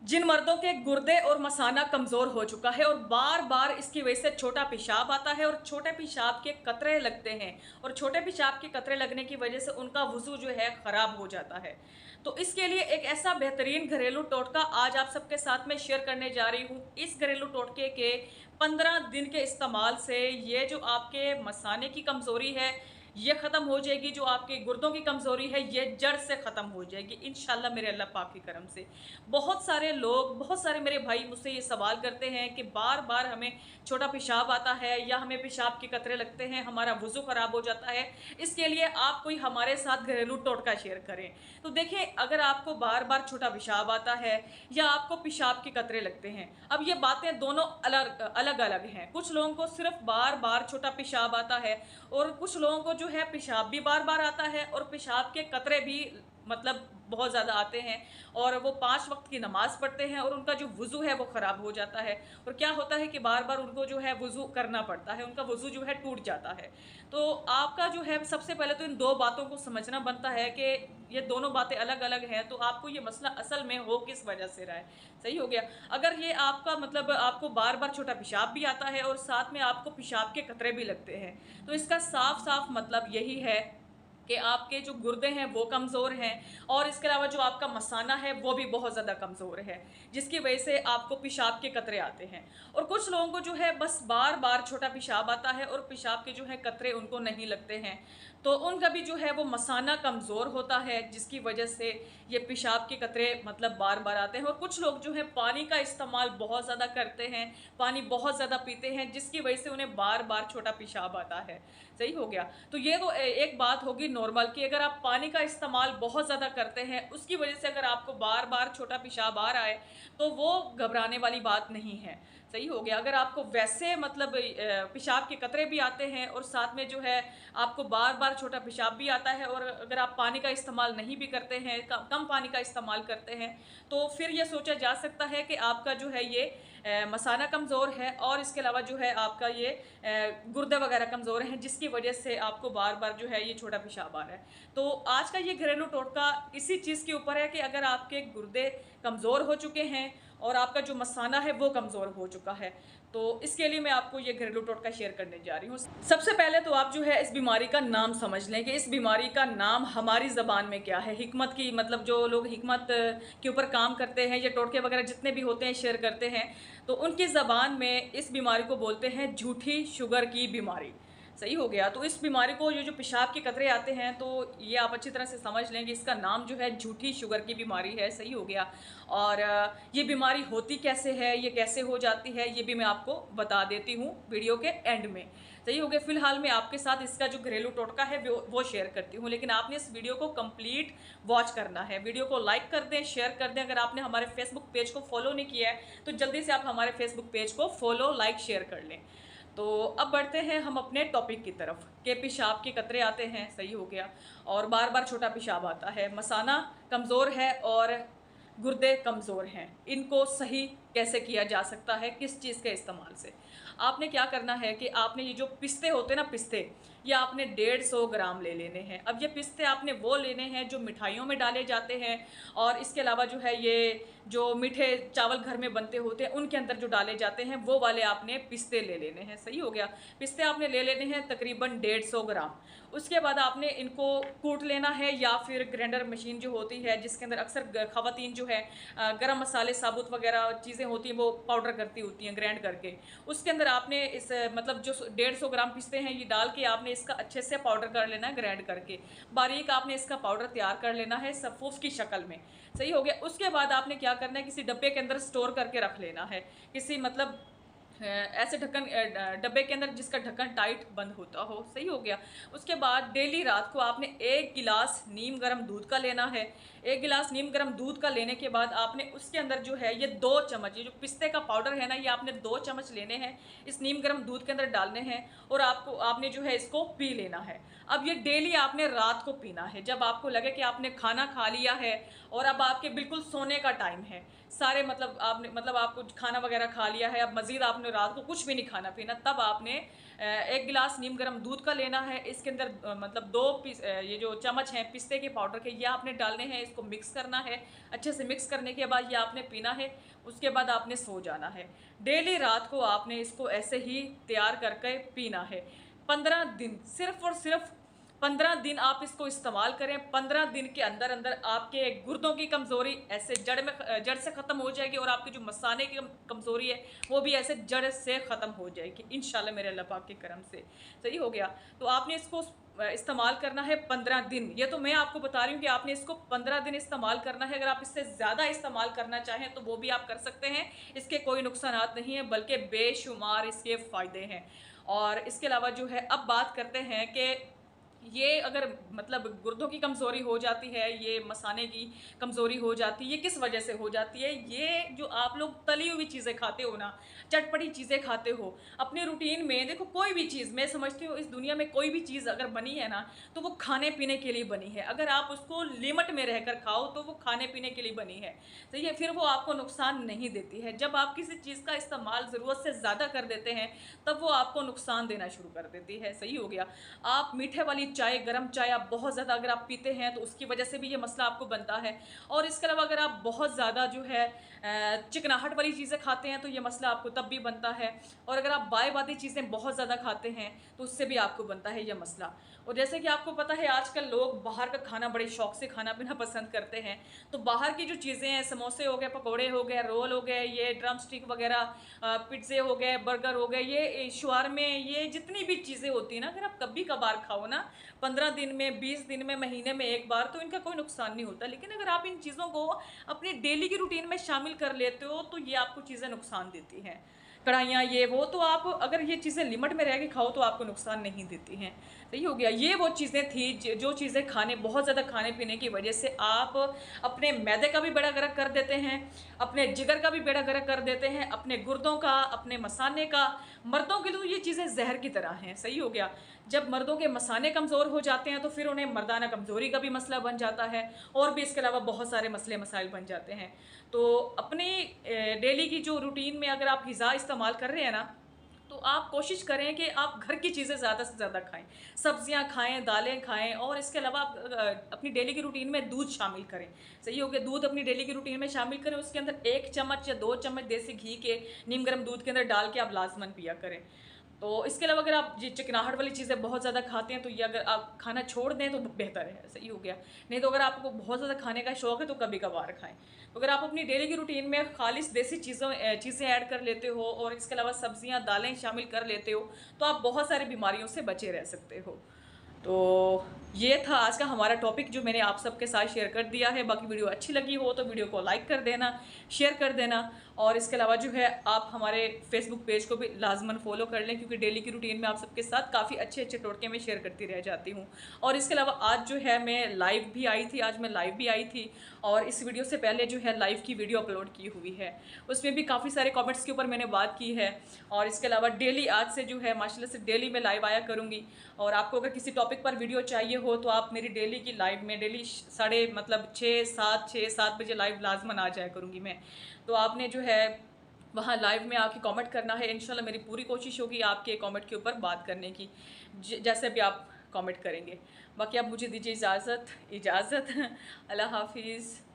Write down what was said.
जिन मर्दों के गुर्दे और मसाना कमज़ोर हो चुका है और बार बार इसकी वजह से छोटा पेशाब आता है और छोटे पेशाब के कतरे लगते हैं और छोटे पेशाब के कतरे लगने की वजह से उनका वज़ू जो है ख़राब हो जाता है। तो इसके लिए एक ऐसा बेहतरीन घरेलू टोटका आज आप सबके साथ में शेयर करने जा रही हूँ। इस घरेलू टोटके के 15 दिन के इस्तेमाल से ये जो आपके मसाने की कमज़ोरी है ये ख़त्म हो जाएगी, जो आपके गुर्दों की कमज़ोरी है ये जड़ से ख़त्म हो जाएगी इंशाल्लाह मेरे अल्लाह पाक के करम से। बहुत सारे लोग, बहुत सारे मेरे भाई मुझसे ये सवाल करते हैं कि बार बार हमें छोटा पेशाब आता है या हमें पेशाब के कतरे लगते हैं, हमारा वज़ू ख़राब हो जाता है, इसके लिए आप कोई हमारे साथ घरेलू टोटका शेयर करें। तो देखिए, अगर आपको बार बार छोटा पेशाब आता है या आपको पेशाब के कतरे लगते हैं, अब ये बातें दोनों अलग अलग अलग हैं। कुछ लोगों को सिर्फ बार बार छोटा पेशाब आता है और कुछ लोगों को जो है पेशाब भी बार बार आता है और पेशाब के कतरे भी मतलब बहुत ज़्यादा आते हैं और वो 5 वक्त की नमाज़ पढ़ते हैं और उनका जो वज़ू है वो ख़राब हो जाता है और क्या होता है कि बार बार उनको जो है वज़ू करना पड़ता है, उनका वज़ू जो है टूट जाता है। तो आपका जो है सबसे पहले तो इन 2 बातों को समझना बनता है कि ये दोनों बातें अलग अलग हैं, तो आपको ये मसला असल में हो किस वजह से रहा है। सही हो गया। अगर ये आपका मतलब आपको बार बार छोटा पेशाब भी आता है और साथ में आपको पेशाब के कतरे भी लगते हैं, तो इसका साफ साफ मतलब यही है कि आपके जो गुर्दे हैं वो कमज़ोर हैं और इसके अलावा जो आपका मसाना है वो भी बहुत ज़्यादा कमज़ोर है, जिसकी वजह से आपको पेशाब के कतरे आते हैं। और कुछ लोगों को जो है बस बार बार छोटा पेशाब आता है और पेशाब के जो है कतरे उनको नहीं लगते हैं, तो उनका भी जो है वो मसाना कमज़ोर होता है, जिसकी वजह से ये पेशाब के कतरे मतलब बार बार आते हैं। और कुछ लोग जो है पानी का इस्तेमाल बहुत ज़्यादा करते हैं, पानी बहुत ज़्यादा पीते हैं, जिसकी वजह से उन्हें बार बार छोटा पेशाब आता है। सही हो गया। तो ये तो एक बात होगी नॉर्मल कि अगर आप पानी का इस्तेमाल बहुत ज़्यादा करते हैं, उसकी वजह से अगर आपको बार बार छोटा पेशाब आ रहा है तो वो घबराने वाली बात नहीं है। सही हो गया। अगर आपको वैसे मतलब पेशाब के कतरे भी आते हैं और साथ में जो है आपको बार बार छोटा पेशाब भी आता है और अगर आप पानी का इस्तेमाल नहीं भी करते हैं, कम पानी का इस्तेमाल करते हैं, तो फिर ये सोचा जा सकता है कि आपका जो है ये मसाना कमज़ोर है और इसके अलावा जो है आपका ये गुर्दे वगैरह कमज़ोर हैं, जिसकी वजह से आपको बार बार जो है ये छोटा पेशाब आ रहा है। तो आज का ये घरेलू टोटका इसी चीज़ के ऊपर है कि अगर आपके गुर्दे कमज़ोर हो चुके हैं और आपका जो मसाना है वो कमज़ोर हो चुका है, तो इसके लिए मैं आपको ये घरेलू टोटका शेयर करने जा रही हूँ। सबसे पहले तो आप जो है इस बीमारी का नाम समझ लें कि इस बीमारी का नाम हमारी ज़बान में क्या है। हिकमत की मतलब जो लोग हिकमत के ऊपर काम करते हैं या टोटके वगैरह जितने भी होते हैं शेयर करते हैं, तो उनकी ज़बान में इस बीमारी को बोलते हैं झूठी शुगर की बीमारी। सही हो गया। तो इस बीमारी को जो पेशाब के कतरे आते हैं, तो ये आप अच्छी तरह से समझ लें कि इसका नाम जो है झूठी शुगर की बीमारी है। सही हो गया। और ये बीमारी होती कैसे है, ये कैसे हो जाती है, ये भी मैं आपको बता देती हूँ वीडियो के एंड में। सही हो गया। फ़िलहाल मैं आपके साथ इसका जो घरेलू टोटका है वो शेयर करती हूँ, लेकिन आपने इस वीडियो को कंप्लीट वॉच करना है। वीडियो को लाइक कर दें, शेयर कर दें। अगर आपने हमारे फेसबुक पेज को फॉलो नहीं किया है तो जल्दी से आप हमारे फेसबुक पेज को फॉलो, लाइक, शेयर कर लें। तो अब बढ़ते हैं हम अपने टॉपिक की तरफ कि पेशाब के कतरे आते हैं। सही हो गया। और बार बार छोटा पेशाब आता है, मसाना कमज़ोर है और गुर्दे कमज़ोर हैं। इनको सही कैसे किया जा सकता है, किस चीज़ के इस्तेमाल से? आपने क्या करना है कि आपने ये जो पिस्ते होते हैं ना, पिस्ते, ये आपने 150 ग्राम ले लेने हैं। अब ये पिस्ते आपने वो लेने हैं जो मिठाइयों में डाले जाते हैं और इसके अलावा जो है ये जो मीठे चावल घर में बनते होते हैं उनके अंदर जो डाले जाते हैं वो वाले आपने पिस्ते ले लेने हैं। सही हो गया। पिस्ते आपने ले लेने हैं तकरीबन 150 ग्राम। उसके बाद आपने इनको कूट लेना है या फिर ग्राइंडर मशीन जो होती है जिसके अंदर अक्सर ख़वातीन जो है गरम मसाले साबुत वगैरह चीज़ें होती हैं वो पाउडर करती होती हैं ग्राइंड करके, उसके अंदर आपने इस मतलब जो 150 ग्राम पिस्ते हैं ये डाल के आपने इसका अच्छे से पाउडर कर लेना है, ग्राइंड करके बारीक आपने इसका पाउडर तैयार कर लेना है सफ़ूफ की शक्ल में। सही हो गया। उसके बाद आपने क्या करना है, किसी डब्बे के अंदर स्टोर करके रख लेना है, किसी मतलब ऐसे ढक्कन डब्बे के अंदर जिसका ढक्कन टाइट बंद होता हो। सही हो गया। उसके बाद डेली रात को आपने 1 गिलास नीम गर्म दूध का लेना है। 1 गिलास नीम गर्म दूध का लेने के बाद आपने उसके अंदर जो है ये 2 चम्मच, ये जो पिस्ते का पाउडर है ना, ये आपने 2 चम्मच लेने हैं, इस नीम गर्म दूध के अंदर डालने हैं और आपने जो है इसको पी लेना है। अब ये डेली आपने रात को पीना है जब आपको लगे कि आपने खाना खा लिया है और अब आपके बिल्कुल सोने का टाइम है, सारे मतलब आपने मतलब आपको खाना वगैरह खा लिया है, अब मज़ीद आपने रात को कुछ भी नहीं खाना पीना, तब आपने 1 गिलास नीम गर्म दूध का लेना है। इसके अंदर मतलब 2 ये जो चम्मच हैं पिस्ते के पाउडर के, ये आपने डालने हैं। इसको मिक्स करना है। अच्छे से मिक्स करने के बाद ये आपने पीना है, उसके बाद आपने सो जाना है। डेली रात को आपने इसको ऐसे ही तैयार करके पीना है। 15 दिन, सिर्फ और सिर्फ 15 दिन आप इसको इस्तेमाल करें। 15 दिन के अंदर अंदर आपके गुर्दों की कमज़ोरी ऐसे जड़ से ख़त्म हो जाएगी और आपकी जो मसाने की कमज़ोरी है वो भी ऐसे जड़ से ख़त्म हो जाएगी इंशाल्लाह मेरे अल्लाह पाक के करम से। सही हो गया। तो आपने इसको इस्तेमाल करना है 15 दिन। ये तो मैं आपको बता रही हूँ कि आपने इसको 15 दिन इस्तेमाल करना है। अगर आप इससे ज़्यादा इस्तेमाल करना चाहें तो वो भी आप कर सकते हैं। इसके कोई नुकसानात नहीं है, बल्कि बेशुमार इसके फ़ायदे हैं। और इसके अलावा जो है, अब बात करते हैं कि ये अगर मतलब गुर्दों की कमज़ोरी हो जाती है, ये मसाने की कमज़ोरी हो जाती है, ये किस वजह से हो जाती है? ये जो आप लोग तली हुई चीज़ें खाते हो ना, चटपटी चीज़ें खाते हो अपने रूटीन में। देखो, कोई भी चीज़, मैं समझती हूँ इस दुनिया में कोई भी चीज़ अगर बनी है ना, तो वो खाने पीने के लिए बनी है। अगर आप उसको लिमिट में रहकर खाओ तो वो खाने पीने के लिए बनी है। सही है, फिर वो आपको नुकसान नहीं देती है। जब आप किसी चीज़ का इस्तेमाल ज़रूरत से ज़्यादा कर देते हैं तब वो आपको नुकसान देना शुरू कर देती है। सही हो गया। आप मीठे वाली चाय, गर्म चाय आप बहुत ज़्यादा अगर आप पीते हैं तो उसकी वजह से भी ये मसला आपको बनता है। और इसके अलावा अगर आप बहुत ज़्यादा जो है चिकनाहट वाली चीज़ें खाते हैं तो ये मसला आपको तब भी बनता है। और अगर आप बाय-बादी चीज़ें बहुत ज़्यादा खाते हैं तो उससे भी आपको बनता है ये मसला। और जैसे कि आपको पता है आजकल लोग बाहर का खाना बड़े शौक से खाना पीना पसंद करते हैं। तो बाहर की जो चीज़ें हैं, समोसे हो गए, पकौड़े हो गए, रोल हो गए, ये ड्रम स्टिक वगैरह, पिज़्ज़े हो गए, बर्गर हो गए, ये शवारमे, ये जितनी भी चीज़ें होती हैं ना, अगर आप कभी कभार खाओ ना, 15 दिन में, 20 दिन में, महीने में एक बार, तो इनका कोई नुकसान नहीं होता। लेकिन अगर आप इन चीज़ों को अपनी डेली की रूटीन में शामिल कर लेते हो तो ये आपको चीज़ें नुकसान देती हैं। कढ़ाइयाँ, ये वो, तो आप अगर ये चीज़ें लिमिट में रह के खाओ तो आपको नुकसान नहीं देती हैं। सही हो गया। ये वो चीज़ें थी जो चीज़ें बहुत ज़्यादा खाने पीने की वजह से आप अपने मैदे का भी बेड़ा गर्क कर देते हैं, अपने जिगर का भी बेड़ा गर्क कर देते हैं, अपने गुर्दों का, अपने मसाने का। मर्दों के लिए तो ये चीज़ें जहर की तरह हैं। सही हो गया। जब मर्दों के मसाने कमज़ोर हो जाते हैं तो फिर उन्हें मर्दाना कमज़ोरी का भी मसला बन जाता है, और भी इसके अलावा बहुत सारे मसले मसाइल बन जाते हैं। तो अपनी डेली की जो रूटीन में अगर आप ग़िज़ा इस्तेमाल कर रहे हैं ना, तो आप कोशिश करें कि आप घर की चीज़ें ज़्यादा से ज़्यादा खाएँ। सब्जियाँ खाएँ, दालें खाएँ, और इसके अलावा आप अपनी डेली की रूटीन में दूध शामिल करें। सही हो गया। दूध अपनी डेली की रूटीन में शामिल करें, उसके अंदर 1 चम्मच या 2 चम्मच देसी घी के नीम गर्म दूध के अंदर डाल के आप लाज़मन पिया करें। तो इसके अलावा अगर आप ये चिकनाहट वाली चीज़ें बहुत ज़्यादा खाते हैं तो ये अगर आप खाना छोड़ दें तो बेहतर है। सही हो गया। नहीं तो अगर आपको बहुत ज़्यादा खाने का शौक़ है तो कभी-कभार खाएँ। तो अगर आप अपनी डेली की रूटीन में खालिस देसी चीज़ें ऐड कर लेते हो और इसके अलावा सब्जियाँ, दालें शामिल कर लेते हो, तो आप बहुत सारी बीमारियों से बचे रह सकते हो। तो ये था आज का हमारा टॉपिक जो मैंने आप सबके साथ शेयर कर दिया है। बाकी वीडियो अच्छी लगी हो तो वीडियो को लाइक कर देना, शेयर कर देना, और इसके अलावा जो है आप हमारे फेसबुक पेज को भी लाजमन फॉलो कर लें, क्योंकि डेली की रूटीन में आप सबके साथ काफ़ी अच्छे अच्छे टोटके में शेयर करती रह जाती हूँ। और इसके अलावा आज जो है मैं लाइव भी आई थी, और इस वीडियो से पहले जो है लाइव की वीडियो अपलोड की हुई है। उसमें भी काफ़ी सारे कॉमेंट्स के ऊपर मैंने बात की है। और इसके अलावा डेली आज से जो है माशाल्लाह से डेली मैं लाइव आया करूँगी। और आपको अगर किसी टॉपिक पर वीडियो चाहिए हो तो आप मेरी डेली की लाइव में डेली 6:30 बजे लाइव लाजमन आ जाया करूँगी मैं। तो आपने जो है वहाँ लाइव में आके कमेंट करना है। इंशाल्लाह मेरी पूरी कोशिश होगी आपके कमेंट के ऊपर बात करने की, जैसे भी आप कमेंट करेंगे। बाकी आप मुझे दीजिए इजाज़त। अल्लाह हाफिज़।